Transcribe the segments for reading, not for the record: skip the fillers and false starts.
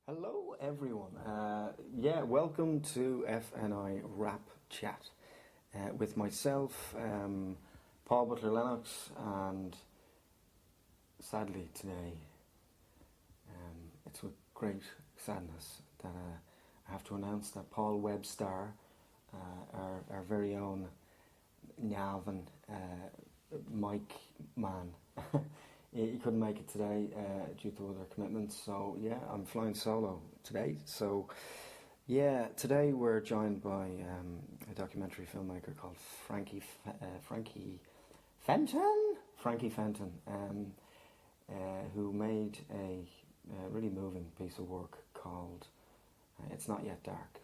Hello, everyone. Welcome to FNI Rap Chat with myself, Paul Butler Lennox, and sadly today, it's with great sadness that I have to announce that Paul Webster, our very own Navin Mike man, he couldn't make it today due to other commitments. So yeah, I'm flying solo today. So yeah, today we're joined by a documentary filmmaker called Frankie Fenton, who made a really moving piece of work called "It's Not Yet Dark,"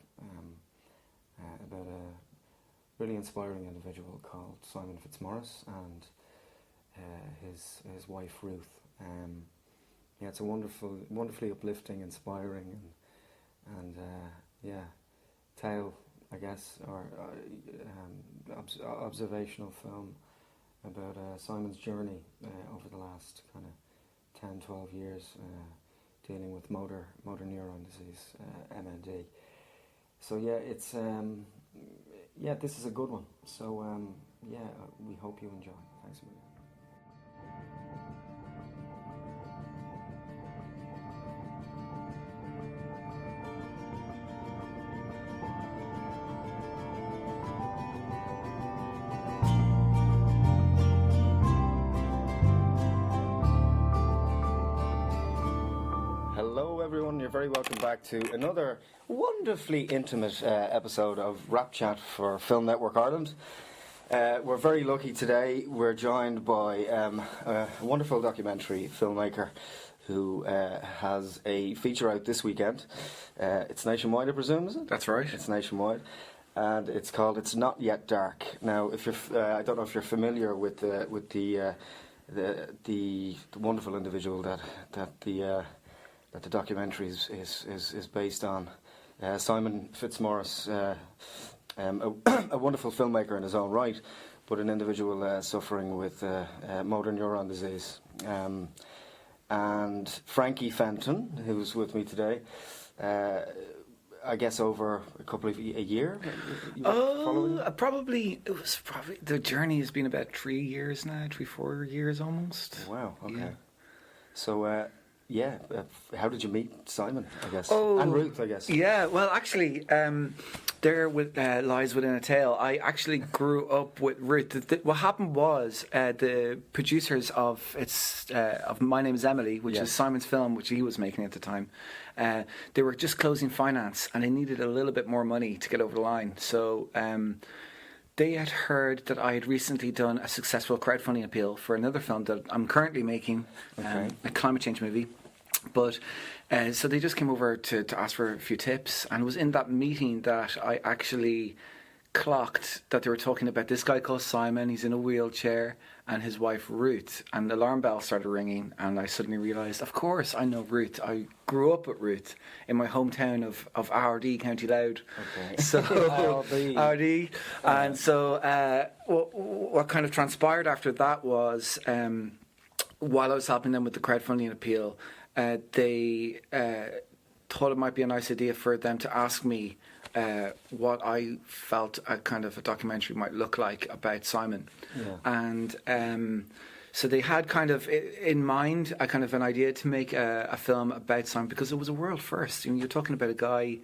about a really inspiring individual called Simon Fitszmars and his wife Ruth. It's a wonderfully uplifting, inspiring, and tale, I guess, or observational film about Simon's journey over the last kind of 10, 12 years dealing with motor neuron disease, MND. So yeah, it's this is a good one. So we hope you enjoy. Thanks a million. Hello everyone, you're very welcome back to another wonderfully intimate episode of Rap Chat for Film Network Ireland. We're very lucky today. We're joined by a wonderful documentary filmmaker who has a feature out this weekend. It's nationwide, I presume, is it? That's right. It's nationwide, and it's called "It's Not Yet Dark." Now, if you're, I don't know if you're familiar with the wonderful individual that the documentary is based on. Simon Fitszmars, a wonderful filmmaker in his own right, but an individual suffering with motor neuron disease. And Frankie Fenton, who's with me today, I guess over a year? Probably the journey has been about 3 years now, 4 years almost. Wow, okay. Yeah. So, how did you meet Simon, I guess? Oh, and Ruth, I guess. Yeah, well, actually, there lies within a tale. I actually grew up with Ruth. What happened was the producers of My Name is Emily, which is Simon's film, which he was making at the time, they were just closing finance and they needed a little bit more money to get over the line. So they had heard that I had recently done a successful crowdfunding appeal for another film that I'm currently making, a climate change movie. But so they just came over to ask for a few tips, and it was in that meeting that I actually clocked that they were talking about this guy called Simon. He's in a wheelchair, and his wife Ruth, and the alarm bell started ringing, and I suddenly realised, of course I know Ruth. I grew up with Ruth in my hometown of Ardee, County Louth. Okay. So Ardee. And so what kind of transpired after that was while I was helping them with the crowdfunding appeal, they thought it might be a nice idea for them to ask me what I felt a kind of a documentary might look like about Simon. Yeah. And so they had kind of in mind a kind of an idea to make a film about Simon, because it was a world first. You know, you're talking about a guy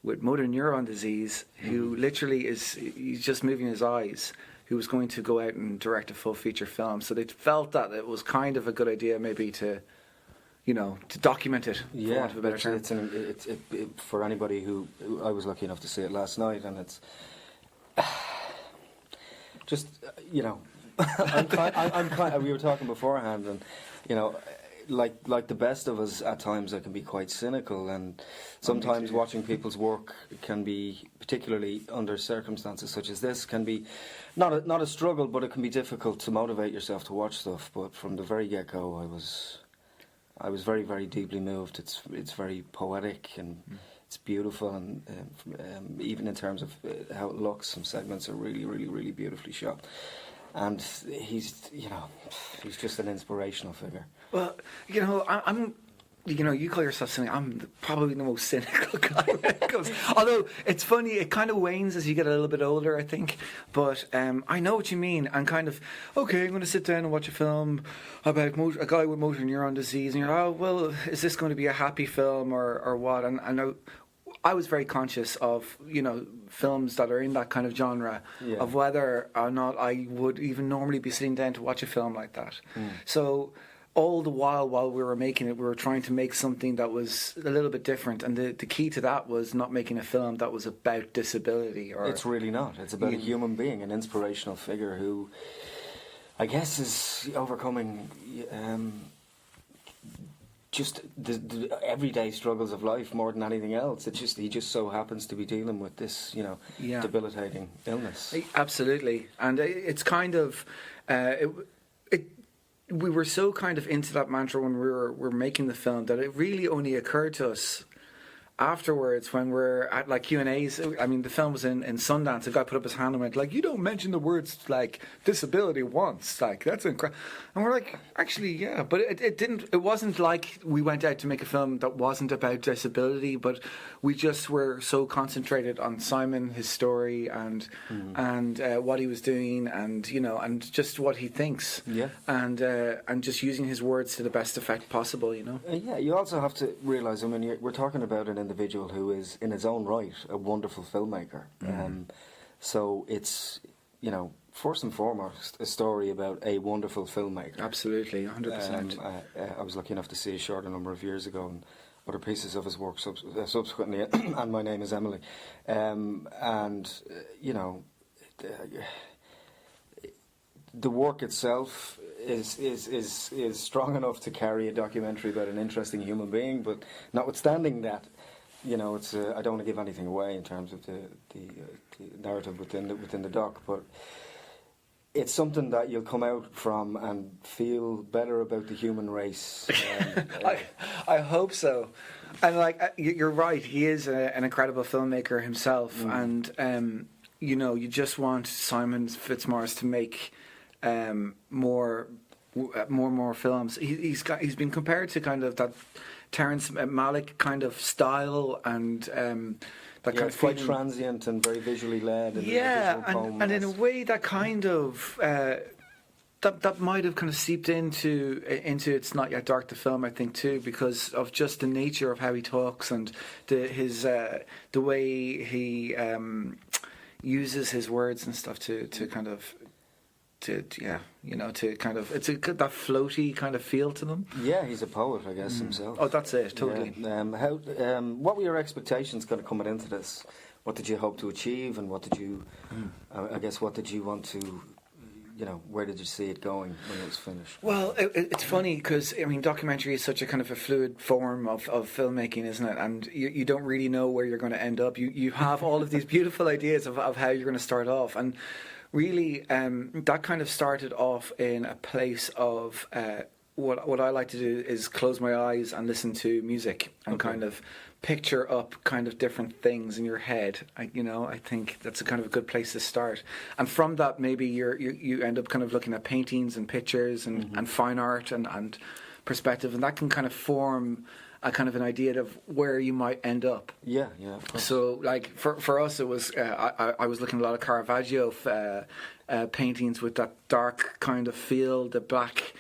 with motor neuron disease who literally he's just moving his eyes, who was going to go out and direct a full feature film. So they felt that it was kind of a good idea maybe to document it, for want of a better term. It's for anybody who I was lucky enough to see it last night, and it's just we were talking beforehand, and like the best of us at times, I can be quite cynical, and sometimes watching people's work can be, particularly under circumstances such as this, can be not a struggle, but it can be difficult to motivate yourself to watch stuff. But from the very get-go, I was very, very deeply moved. It's very poetic and it's beautiful, and even in terms of how it looks, some segments are really, really, really beautifully shot. And he's just an inspirational figure. Well, I'm you call yourself cynical. I'm probably the most cynical guy when it comes. Although it's funny, it kind of wanes as you get a little bit older, I think. But I know what you mean. And kind of, okay, I'm going to sit down and watch a film about a guy with motor neuron disease, and you're, oh well, is this going to be a happy film or what? And I was very conscious of films that are in that kind of genre, of whether or not I would even normally be sitting down to watch a film like that. So all the while we were making it, we were trying to make something that was a little bit different, and the key to that was not making a film that was about disability. Or it's really not. It's about a human being, an inspirational figure who, I guess, is overcoming just the everyday struggles of life more than anything else. He just so happens to be dealing with this, debilitating illness. Absolutely, and it's kind of we were so kind of into that mantra when we were making the film that it really only occurred to us afterwards when we're at like Q&As. I mean, the film was in Sundance. A guy put up his hand and went like, "You don't mention the words like disability once, like that's incredible." And we're like, actually, yeah, but it wasn't like we went out to make a film that wasn't about disability, but we just were so concentrated on Simon, his story, and what he was doing, and and just what he thinks, and just using his words to the best effect possible, Yeah, you also have to realise, I mean, we're talking about an individual who is, in his own right, a wonderful filmmaker. So it's, first and foremost, a story about a wonderful filmmaker. Absolutely, 100%. I was lucky enough to see his short a number of years ago, and other pieces of his work subsequently, and My Name is Emily. The work itself is strong enough to carry a documentary about an interesting human being, but notwithstanding that, it's I don't want to give anything away in terms of the narrative within the doc, but it's something that you'll come out from and feel better about the human race. I hope so. And you're right, he is an incredible filmmaker himself, and you just want Simon Fitszmars to make more films. He's been compared to kind of that Terrence Malick kind of style, and that kind of quite transient and very visually led. And in a way that kind of that might have kind of seeped into It's Not Yet Dark, the film, I think, too, because of just the nature of how he talks and the way he uses his words and stuff to kind of. To kind of, it's that floaty kind of feel to them. Yeah, he's a poet, I guess, himself. Oh, that's it, totally. Yeah. What were your expectations kind of coming into this? What did you hope to achieve, and what did you, I guess, what did you want to, where did you see it going when it was finished? Well, it's funny because, I mean, documentary is such a kind of a fluid form of filmmaking, isn't it? And you don't really know where you're going to end up. You have all of these beautiful ideas of how you're going to start off, and really, that kind of started off in a place of what I like to do is close my eyes and listen to music and kind of picture up kind of different things in your head. I think that's a kind of a good place to start. And from that, maybe you end up kind of looking at paintings and pictures and fine art and perspective, and that can kind of form a kind of an idea of where you might end up. Yeah, of course. So, like for us, it was I was looking at a lot of Caravaggio paintings with that dark kind of feel, the black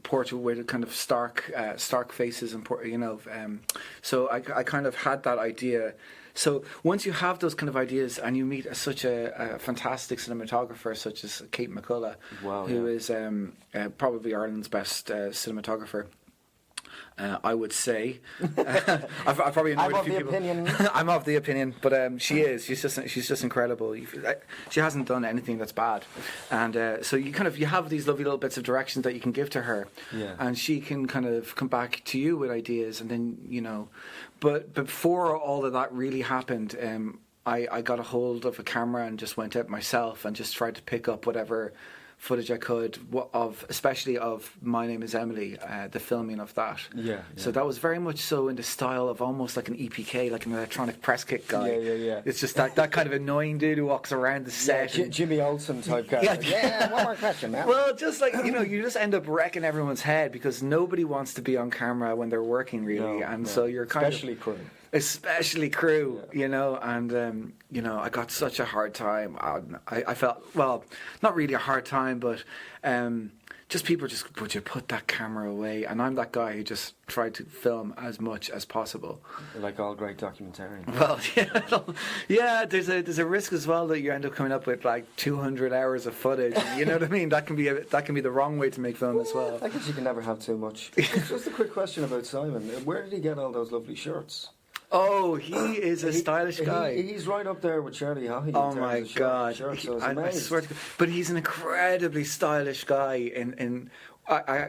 portrait with kind of stark faces, and so I kind of had that idea. So once you have those kind of ideas and you meet such a fantastic cinematographer such as Kate McCullough, who is probably Ireland's best cinematographer. I would say. I've probably annoyed a few people. I'm of the opinion, but she is. She's just incredible. She hasn't done anything that's bad, and so you have these lovely little bits of directions that you can give to her, and she can kind of come back to you with ideas, and then But before all of that really happened, I got a hold of a camera and just went out myself and just tried to pick up whatever footage I could especially of My Name Is Emily, the filming of that. Yeah. So that was very much so in the style of almost like an EPK, like an electronic press kit guy. Yeah. It's just that kind of annoying dude who walks around the set. Jimmy Olsen type guy. One more question, man. Well, just like, you just end up wrecking everyone's head because nobody wants to be on camera when they're working, really. So you're kind especially crew, and I got such a hard time. I felt, well, not really a hard time, but just people just, would you put that camera away? And I'm that guy who just tried to film as much as possible. Like all great documentarians. Well, yeah. There's a risk as well that you end up coming up with like 200 hours of footage. You know what I mean? That can be the wrong way to make film as well. I guess you can never have too much. Just a quick question about Simon. Where did he get all those lovely shirts? Oh, he is a stylish guy. He's right up there with Charlie Haughey. Oh my God! I swear to God. But he's an incredibly stylish guy.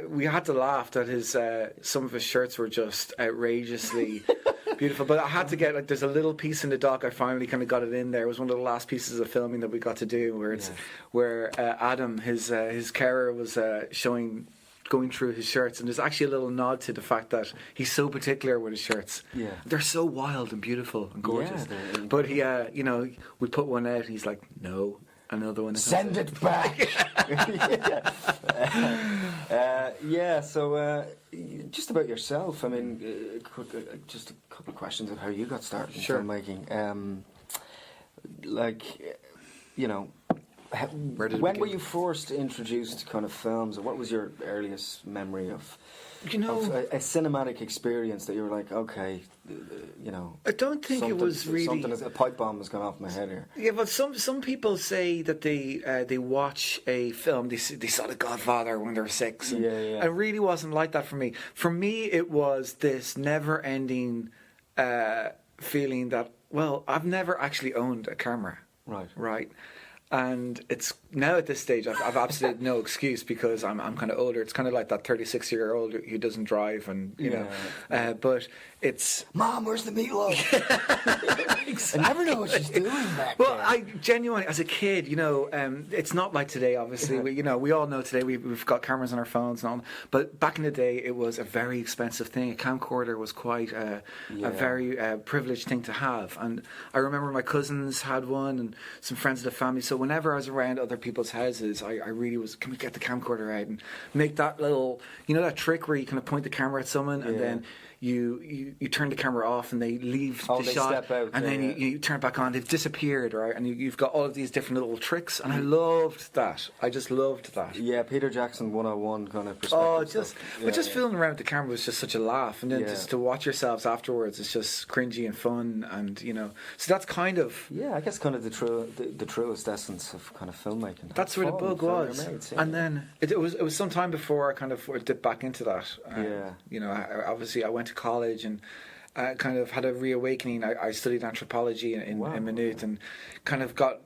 We had to laugh that his some of his shirts were just outrageously beautiful. But I had to get there's a little piece in the doc. I finally kind of got it in there. It was one of the last pieces of filming that we got to do, where Adam, his carer, was going through his shirts, and there's actually a little nod to the fact that he's so particular with his shirts. Yeah, they're so wild and beautiful and gorgeous. Yeah, but he, we put one out, and he's like, "No, another one." Send it back. So just about yourself. I mean, just a couple of questions of how you got started in filmmaking. When were you first introduced to kind of films, or what was your earliest memory of a cinematic experience that you were like, okay, I don't think it was really a pipe bomb has gone off my head here. Yeah, but some people say that they watch a film, they saw The Godfather when they were 6. And it really wasn't like that for me. For me, it was this never-ending feeling that, well, I've never actually owned a camera. Right. And it's now at this stage I've absolutely no excuse because I'm kind of older. It's kind of like that 36-year-old who doesn't drive, and but it's Mom, where's the meatloaf? Exactly. I never know what she's doing back well, there. I genuinely, as a kid, it's not like today. Obviously, we all know today we've got cameras on our phones and all. But back in the day, it was a very expensive thing. A camcorder was quite a very privileged thing to have. And I remember my cousins had one, and some friends of the family. So whenever I was around other people's houses, I really was, can we get the camcorder out and make that little, that trick where you kind of point the camera at someone and then you turn the camera off and they leave the shot, step out, and then you turn it back on. They've disappeared, right? And you've got all of these different little tricks, and I loved that. I just loved that. Yeah, Peter Jackson 101 kind of perspective. Just fooling around with the camera was just such a laugh, and then just to watch yourselves afterwards, it's just cringy and fun, and so that's kind of I guess kind of the truest essence of kind of filmmaking. That's where the bug was, and then it was some time before I kind of dipped back into that. Obviously I went to college and kind of had a reawakening. I studied anthropology in Maynooth and kind of got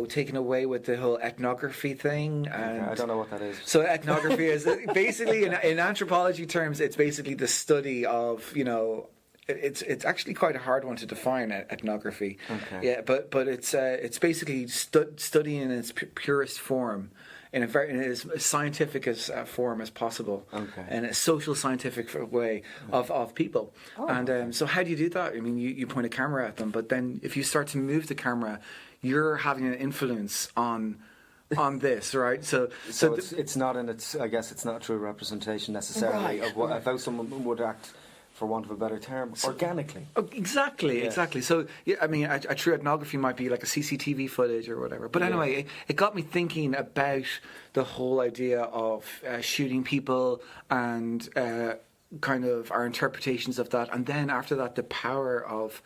taken away with the whole ethnography thing. And I don't know what that is. So ethnography is basically in anthropology terms, it's basically the study of it's actually quite a hard one to define, ethnography. Okay. Yeah, but it's basically studying in its purest form, in as scientific as form as possible, in a social scientific way of people. So how do you do that? I mean, you point a camera at them, but then if you start to move the camera, you're having an influence on this, right? So it's not I guess it's not a true representation necessarily of how someone would act, for want of a better term, organically. Exactly. So, I mean, a true ethnography might be like a CCTV footage or whatever. But anyway, it got me thinking about the whole idea of shooting people and kind of our interpretations of that. And then after that, the power of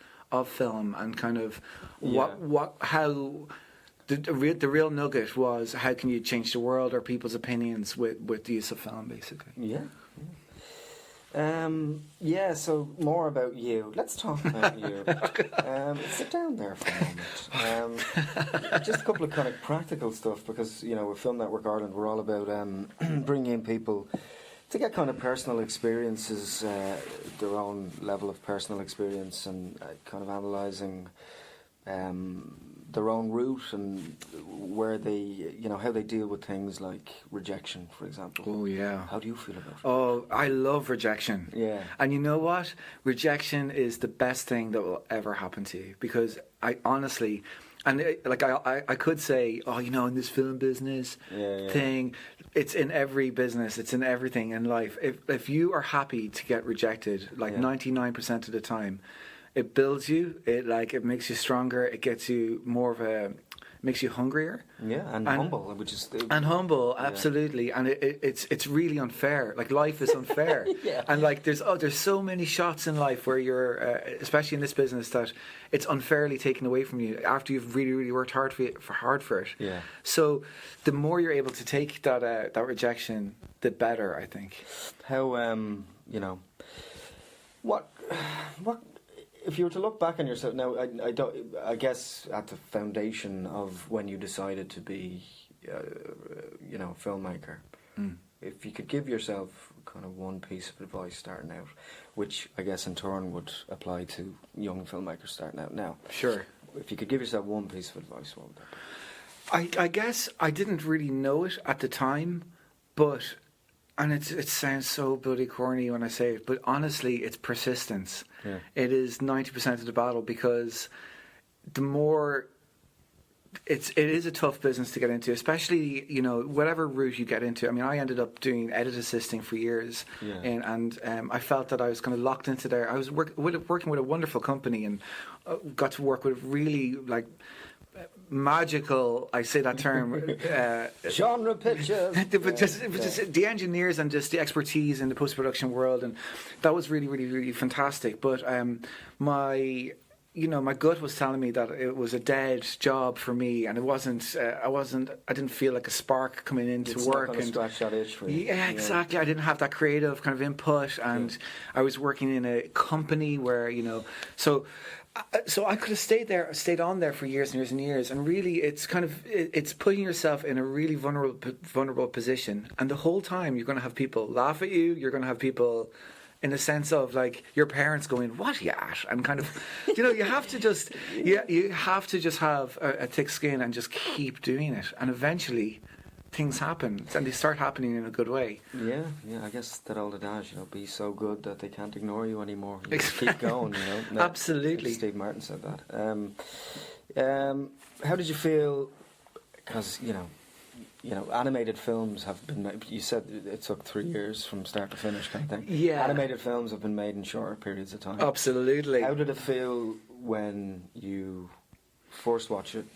film and kind of how... The real nugget was how can you change the world or people's opinions with the use of film, basically. So more about you. Let's talk about you. Sit down there for a moment. Just a couple of kind of practical stuff, because with Film Network Ireland, we're all about bringing in people to get kind of personal experiences, their own level of personal experience, and kind of analysing their own route and where they, you know, how they deal with things like rejection, for example. Oh, yeah. How do you feel about it? Oh, I love rejection. Yeah. And you know what? Rejection is the best thing that will ever happen to you, because I honestly, and like I could say, oh, you know, in this film business thing, it's in every business, it's in everything in life. If you are happy to get rejected, like 99% of the time, it builds you. It makes you stronger. It gets you more of a, makes you hungrier. Yeah, and humble, which is humble, absolutely. And it's really unfair. Like, life is unfair. And like there's so many shots in life where you're, especially in this business, that it's unfairly taken away from you after you've really, really worked hard for it. Yeah. So the more you're able to take that rejection, the better, I think. How you know, what if you were to look back on yourself now, I guess at the foundation of when you decided to be, you know, a filmmaker, if you could give yourself kind of one piece of advice starting out, which I guess in turn would apply to young filmmakers starting out now. Sure. If you could give yourself one piece of advice, what would that be? I guess I didn't really know it at the time, but, and it sounds so bloody corny when I say it, but honestly, it's persistence. Yeah. It is 90% of the battle, because the more it is a tough business to get into, especially, you know, whatever route you get into. I mean, I ended up doing edit assisting for years, and I felt that I was kind of locked into there. I was working with a wonderful company, and got to work with really like magical, I say that term, genre pictures. But just the engineers and just the expertise in the post-production world, and that was really, really, really fantastic. But my gut was telling me that it was a dead job for me, and it wasn't. I didn't feel like a spark coming into work. Not gonna scratch that itch for you. Yeah, exactly. I didn't have that creative kind of input, and I was working in a company where, you know, so I could have stayed on there for years and years and years, and really, it's kind of it's putting yourself in a really vulnerable position, and the whole time you're going to have people laugh at you. You're going to have people, in the sense of like your parents going, "What are you at?" and kind of, you know, you have to just you have to just have a thick skin and just keep doing it, and eventually things happen, and they start happening in a good way. Yeah, I guess that old adage, you know, be so good that they can't ignore you anymore. You just keep going, you know. No, absolutely. Steve Martin said that. How did you feel? Because you know, animated films have been. You said it took 3 years from start to finish, kind of thing. Yeah. Animated films have been made in shorter periods of time. Absolutely. How did it feel when you first watched it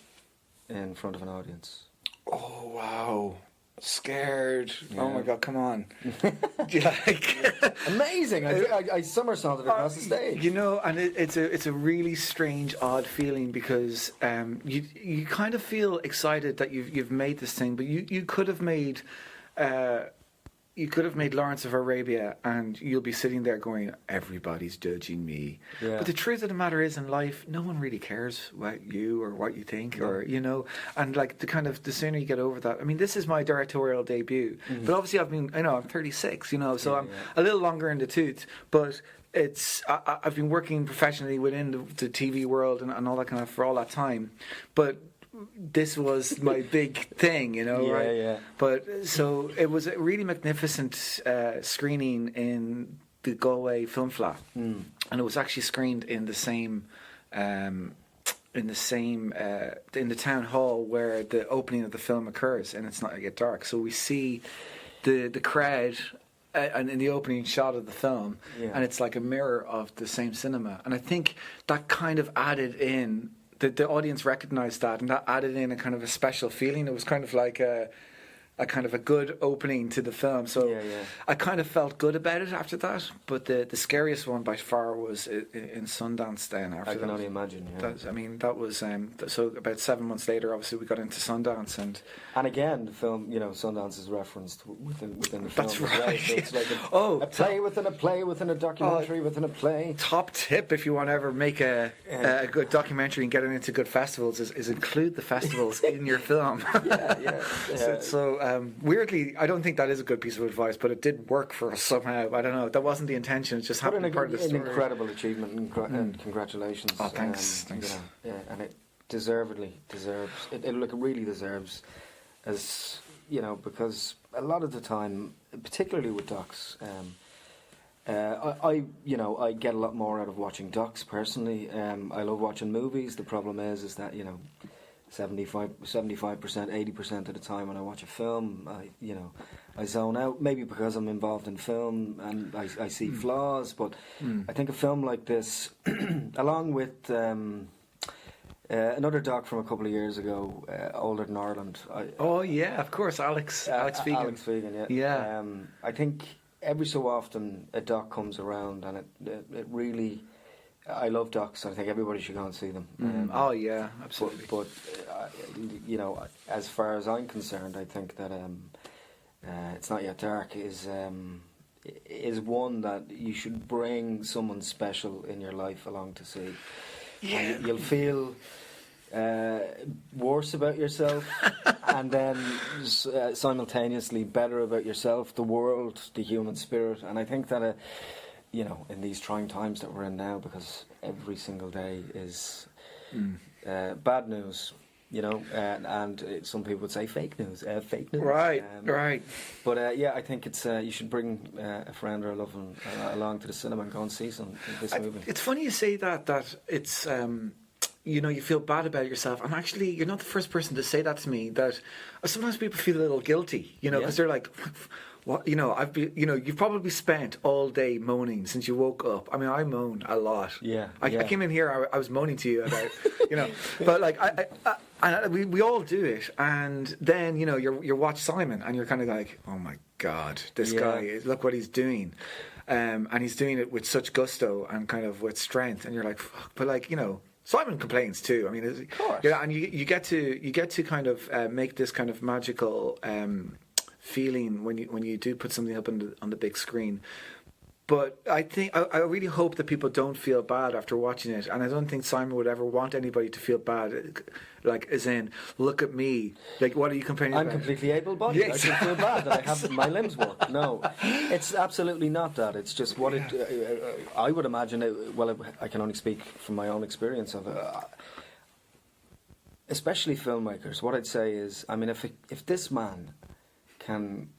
in front of an audience? Oh, wow. Scared. Yeah. Oh my God, come on. Like, amazing. I somersaulted across the stage. You know, and it's a really strange, odd feeling, because you kind of feel excited that you've made this thing, but you could have made Lawrence of Arabia, and you'll be sitting there going, everybody's judging me. Yeah. But the truth of the matter is, in life, no one really cares what you or what you think, or, you know, and like the sooner you get over that. I mean, this is my directorial debut, but obviously I'm 36, you know, so I'm a little longer in the tooth, but I've been working professionally within the TV world and all that kind of for all that time, but this was my big thing, you know, right? Yeah. But so it was a really magnificent screening in the Galway Film Flat, and it was actually screened in the same, in the town hall where the opening of the film occurs, and it's not yet dark, so we see the crowd. And in the opening shot of the film, and it's like a mirror of the same cinema, and I think that kind of added in. The audience recognised that, and that added in a kind of a special feeling. It was kind of like a kind of a good opening to the film. So I kind of felt good about it after that. But the scariest one by far was in Sundance. Then after I can only imagine. Yeah. That was so about 7 months later. Obviously, we got into Sundance, and again, the film, you know, Sundance is referenced within the film. That's right. Well. So it's like a play within a play within a documentary within a play. Top tip if you want to ever make a good documentary and get it into good festivals is include the festivals in your film. So weirdly, I don't think that is a good piece of advice, but it did work for us somehow. I don't know. That wasn't the intention. It just happened to be part of the story. An incredible achievement, and congratulations. Oh, thanks. You know, and deservedly deserves it. It really deserves, as you know, because a lot of the time, particularly with docs, I get a lot more out of watching docs personally. I love watching movies. The problem is that 75%, 80% of the time when I watch a film, I zone out. Maybe because I'm involved in film and I see flaws. But I think a film like this, along with another doc from a couple of years ago, Older Than Ireland. Oh yeah, of course, Alex Fegan. Alex Fegan, yeah. I think every so often a doc comes around, and it really. I love docs. I think everybody should go and see them. Oh yeah, absolutely. But as far as I'm concerned, I think that It's Not Yet Dark is one that you should bring someone special in your life along to see. Yeah, you'll feel worse about yourself, and then simultaneously better about yourself, the world, the human spirit. And I think that in these trying times that we're in now, because every single day is bad news, and some people would say fake news. Right. But I think it's you should bring a friend or a loved one along to the cinema and go and see this movie. It's funny you say that it's you feel bad about yourself, and actually you're not the first person to say that to me. That sometimes people feel a little guilty, because they're like, what, you've probably spent all day moaning since you woke up. I mean, I moan a lot. I came in here, I was moaning to you about, but like we all do it, and then you watch Simon, and you're kind of like, oh my God, this guy, look what he's doing, and he's doing it with such gusto and kind of with strength, and you're like, fuck, but like Simon complains too. I mean, of course. And you get to kind of make this kind of magical feeling when you do put something up on the big screen. But I think I really hope that people don't feel bad after watching it, and I don't think Simon would ever want anybody to feel bad, like as in, look at me, like what are you complaining about? I'm completely able-bodied. Yeah, I should feel bad that I have my limbs work. No, it's absolutely not that. It's just what I would imagine. I can only speak from my own experience of it. Especially filmmakers. What I'd say is, I mean, if this man can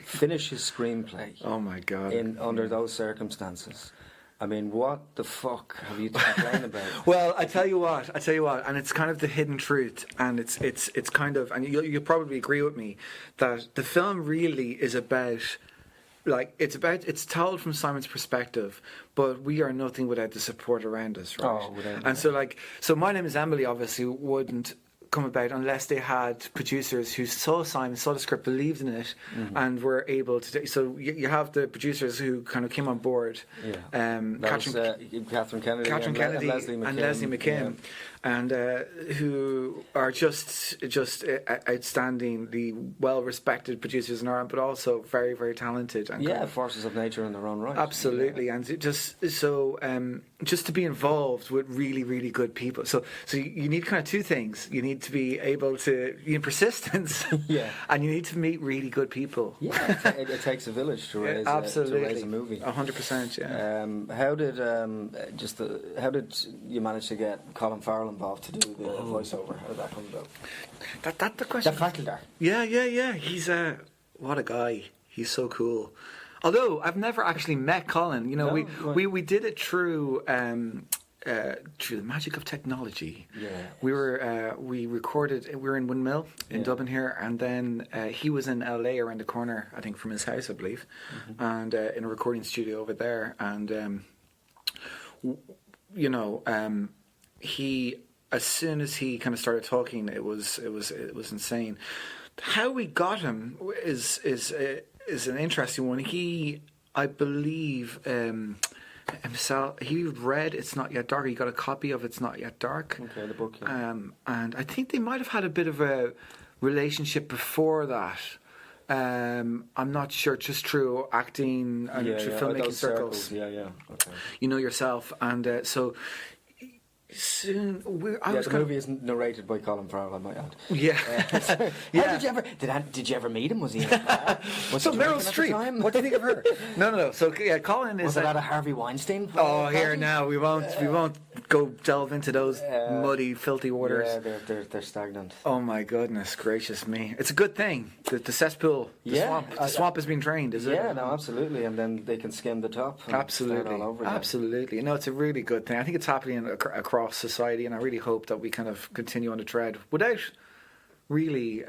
finish his screenplay. Oh my God! Under those circumstances, I mean, what the fuck have you to complain about? Well, I tell you what, and it's kind of the hidden truth, and it's kind of, and you'll probably agree with me that the film really is about. It's told from Simon's perspective, but we are nothing without the support around us, right? And so My Name Is Emily obviously wouldn't come about unless they had producers who saw Simon, saw the script, believed in it, and were able to. So you have the producers who kind of came on board. Catherine Kennedy, and Leslie McKim, and who are just outstandingly well-respected producers in Ireland, but also very, very talented. And forces of nature in their own right. Absolutely, and just to be involved with really, really good people. So you need kind of two things. You need to be able to, persistence, and you need to meet really good people. Yeah, it takes a village to raise a movie. 100%. Yeah. How did you manage to get Colin Farrell involved to do the voiceover? How did that come about? That's the question. The Fackler. Yeah. He's what a guy. He's so cool. Although I've never actually met Colin. We did it through the magic of technology. Yeah. We recorded. We were in Windmill in Dublin here, and then he was in LA around the corner, I think, from his house, I believe, and in a recording studio over there. And he, as soon as he kind of started talking, it was insane. How we got him is an interesting one. He, I believe, himself, he read It's Not Yet Dark. He got a copy of It's Not Yet Dark. Okay, the book. Yeah. And I think they might have had a bit of a relationship before that. I'm not sure, just through acting and through filmmaking circles. Yeah. Okay. You know yourself, and so. Soon, the movie isn't narrated by Colin Farrell, I might add. Yeah. Did you ever meet him? Was he in a bar? So Meryl Streep. What do you think of her? No. So Colin is. Was it at a Harvey Weinstein? Oh, here now we won't go delve into those muddy, filthy waters. Yeah, they're stagnant. Oh my goodness gracious me! It's a good thing. The cesspool, the swamp has been drained, is it? Yeah, no, absolutely, and then they can skim the top. And Absolutely, start all over again. absolutely. No, it's a really good thing. I think it's happening across society, and I really hope that we kind of continue on the tread without really,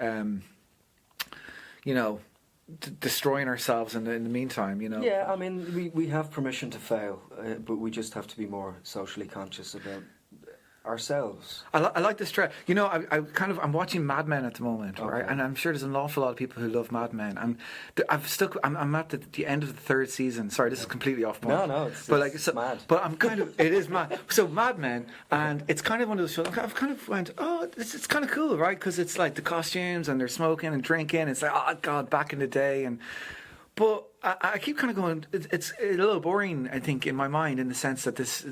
destroying ourselves in the meantime. Yeah, I mean, we have permission to fail, but we just have to be more socially conscious about ourselves. I like this trend. I'm watching Mad Men at the moment, right? And I'm sure there's an awful lot of people who love Mad Men. And I'm at the end of the third season. Sorry, this is completely off point. No, it's mad. But I'm it is mad. So Mad Men, and it's kind of one of those shows. I've kind of went, it's kind of cool, right? Because it's like the costumes and they're smoking and drinking. It's like, oh God, back in the day. But I keep kind of going, it's a little boring, I think, in my mind, in the sense that this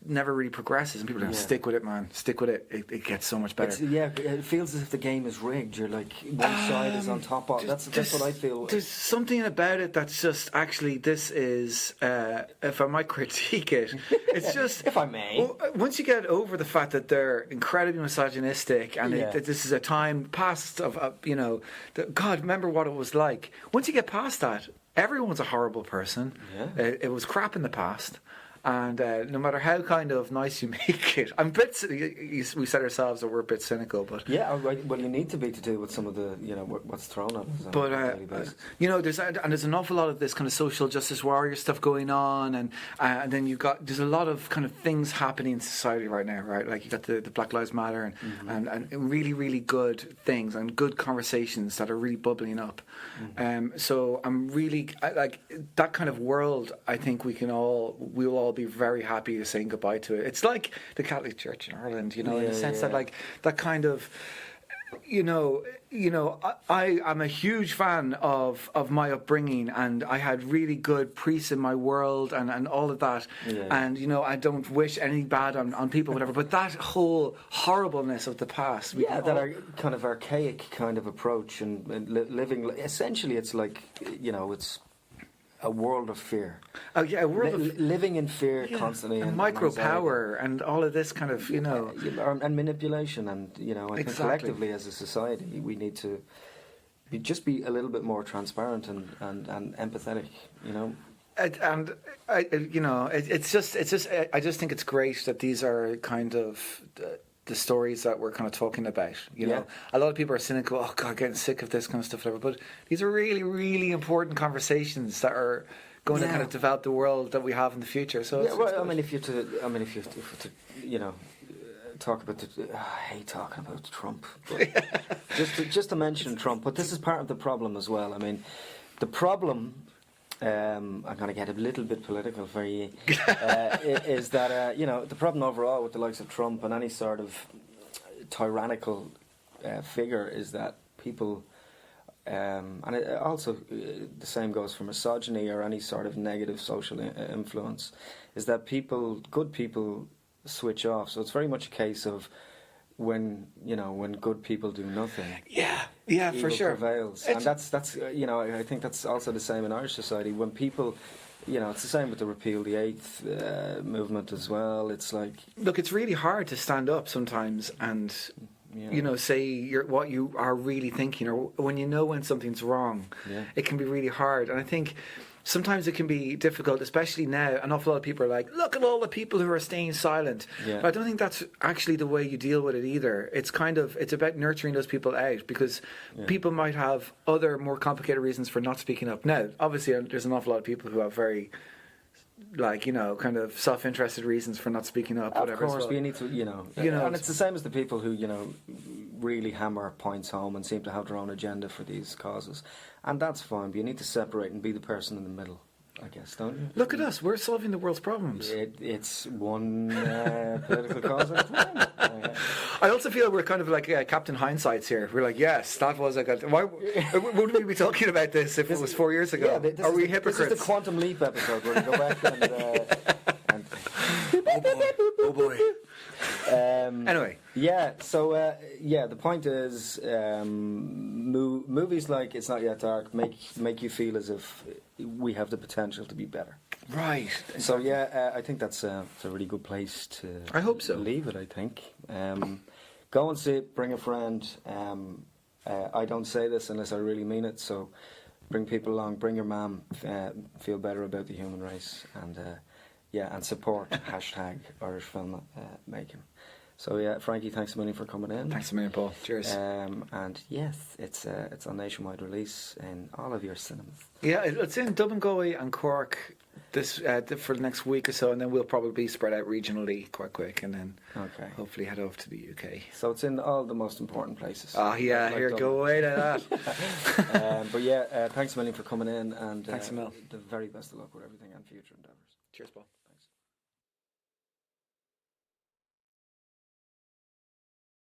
never really progresses, and people are going, stick with it, man, stick with it. It gets so much better. It feels as if the game is rigged. You're like, one side is on top of. That's what I feel. There's something about it that's just, actually, this is, if I might critique it, it's just, if I may, once you get over the fact that they're incredibly misogynistic, and that this is a time past of God, remember what it was like. Once you get past that, everyone's a horrible person. It was crap in the past. And no matter how kind of nice you make it, we said ourselves that we're a bit cynical, but well, you need to be to deal with some of the what's thrown at us. But there's an awful lot of this kind of social justice warrior stuff going on, and then there's a lot of kind of things happening in society right now, right? Like you got the Black Lives Matter and really really good things and good conversations that are really bubbling up. So I'm really like that kind of world. I think we'll all be very happy to saying goodbye to it. It's like the Catholic Church in Ireland, in the sense that like that kind of, I'm a huge fan of my upbringing, and I had really good priests in my world and all of that. And I don't wish any bad on people, whatever. But that whole horribleness of the past, are kind of archaic kind of approach and living. Essentially, it's like it's a world of fear. Oh yeah, a world of living in fear constantly, and micro power, and all of this kind of and manipulation, and I think collectively as a society we need to be a little bit more transparent and empathetic. I just think it's great that these are kind of the stories that we're kind of talking about. A lot of people are cynical. Oh God, getting sick of this kind of stuff, whatever. But these are really, really important conversations that are going to kind of develop the world that we have in the future. So if you talk about I hate talking about Trump. But just to mention Trump, but this is part of the problem as well. I mean, the problem. I'm going to get a little bit political for you. Is that the problem overall with the likes of Trump and any sort of tyrannical figure is that people, and it also the same goes for misogyny or any sort of negative social influence, is that good people switch off. So it's very much a case of when good people do nothing. Yeah, for sure. Prevails. And that's I think that's also the same in Irish society. When people, it's the same with the Repeal the Eighth movement as well. It's like, look, it's really hard to stand up sometimes and say what you are really thinking, or when when something's wrong. It can be really hard, and I think sometimes it can be difficult, especially now. An awful lot of people are like, look at all the people who are staying silent. But I don't think that's actually the way you deal with it either. It's it's about nurturing those people out, because people might have other more complicated reasons for not speaking up. Now, obviously, there's an awful lot of people who have very, kind of self-interested reasons for not speaking up. Of course, but you need to, and it's the same as the people who, really hammer points home and seem to have their own agenda for these causes. And that's fine, but you need to separate and be the person in the middle, I guess, don't you? Look at us, we're solving the world's problems. It's one political cause at a time. I also feel we're kind of like Captain Hindsights here. We're like, yes, that was why wouldn't we be talking about this if it was 4 years ago? Are we hypocrites? This is the Quantum Leap episode where we go back and oh boy. Anyway. So the point is, movies like It's Not Yet Dark make you feel as if we have the potential to be better. Right. So yeah, I think that's a really good place to. I hope so. Leave it. I think. Go and see it. Bring a friend. I don't say this unless I really mean it. So bring people along. Bring your mum. Feel better about the human race, and and support hashtag Irish film making. So yeah, Frankie, thanks a million for coming in. Thanks a million, Paul. Cheers. And yes, it's on nationwide release in all of your cinemas. Yeah, it's in Dublin, Galway, and Cork this for the next week or so, and then we'll probably spread out regionally quite quick, and then hopefully head over to the UK. So it's in all the most important places. Oh yeah, like here, go away to that. But yeah, thanks a million for coming in, and thanks a million. The very best of luck with everything and future endeavours. Cheers, Paul.